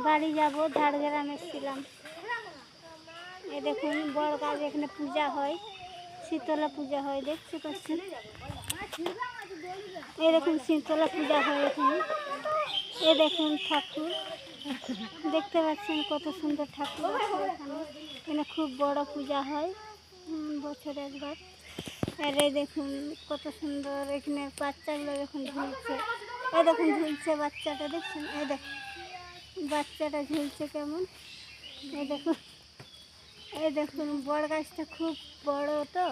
বাড়ি যাবো, ঝাড়গ্রাম এসেছিলাম। এই দেখুন বড় গাছ, এখানে পূজা হয়, শীতলা পূজা হয়, দেখতে পাচ্ছেন। এই দেখুন শীতলা পূজা হয় এখানে। এই দেখুন ঠাকুর, দেখতে পাচ্ছেন কত সুন্দর ঠাকুর আছে এখানে। এখানে খুব বড় পূজা হয় বছরে একবার। আর এই দেখুন কত সুন্দর, এখানে বাচ্চাগুলো দেখুন ঝুলছে। এই দেখুন ঝুলছে বাচ্চাটা, দেখছেন? এই দেখুন বাচ্চাটা ঝুলছে কেমন। এই দেখুন বড় গাছটা খুব বড়। তো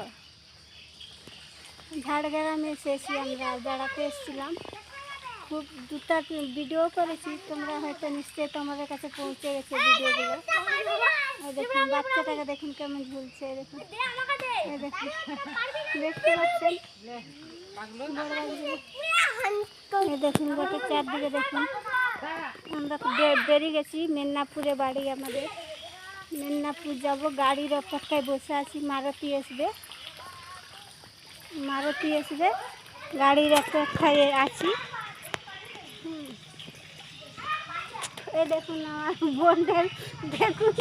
ঝাড়গ্রামে এসেছি, আমরা বেড়াতে এসেছিলাম। খুব দুটা ভিডিও করেছি, তোমরা হয়তো নিশ্চয়ই তোমাদের কাছে পৌঁছে গেছে ভিডিওগুলো। এই দেখুন বাচ্চাটাকে দেখুন কেমন ঝুলছে। দেখুন এই দেখুন, দেখতে পাচ্ছেন এই দেখুন গোটা চারদিকে দেখুন। আমরা বেরিয়ে গেছি, মেদিনীপুরে বাড়ি আমাদের। মেদিনীপুর যাব, গাড়ির অপেক্ষায় বসে আছি। মারুতি আসবে, গাড়ির অপেক্ষায় আছি। এই দেখুন আমার বোনদের, দেখুন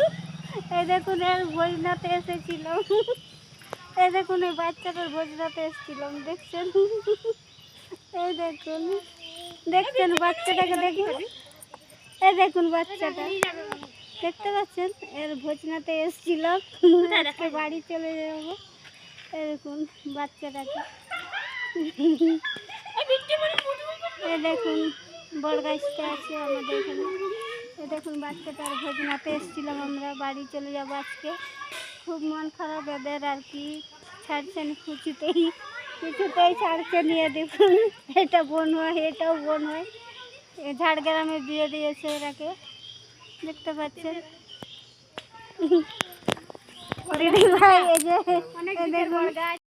এই দেখুন এর ভোজনাতে এসেছিলাম। এই দেখুন এই বাচ্চাটার ভোজনাতে এসেছিলাম, দেখছেন? এই দেখছেন বাচ্চাটাকে, দেখুন এই দেখুন বাচ্চাটা, দেখতে পাচ্ছেন? এর ভোজনাতে এসেছিলাম, আজকে বাড়ি চলে যাব। এই দেখুন বাচ্চাটাকে, এই দেখুন বড় গাছটা আছে আমাদের এখানে। এই দেখুন বাচ্চাটার ভোজনাতে এসেছিলাম, আমরা বাড়ি চলে যাব আজকে। খুব মন খারাপ এদের, আর কি ছাড়ছেন কিছুতেই ছাড়ছে নিয়ে। দেখুন এটা বোন হয়, এটাও বোন হয়। ঝাড়গ্রামে বিয়ে দিয়েছে এরাকে, দেখতে পাচ্ছেন দিদি ভাই। এই যে দেখুন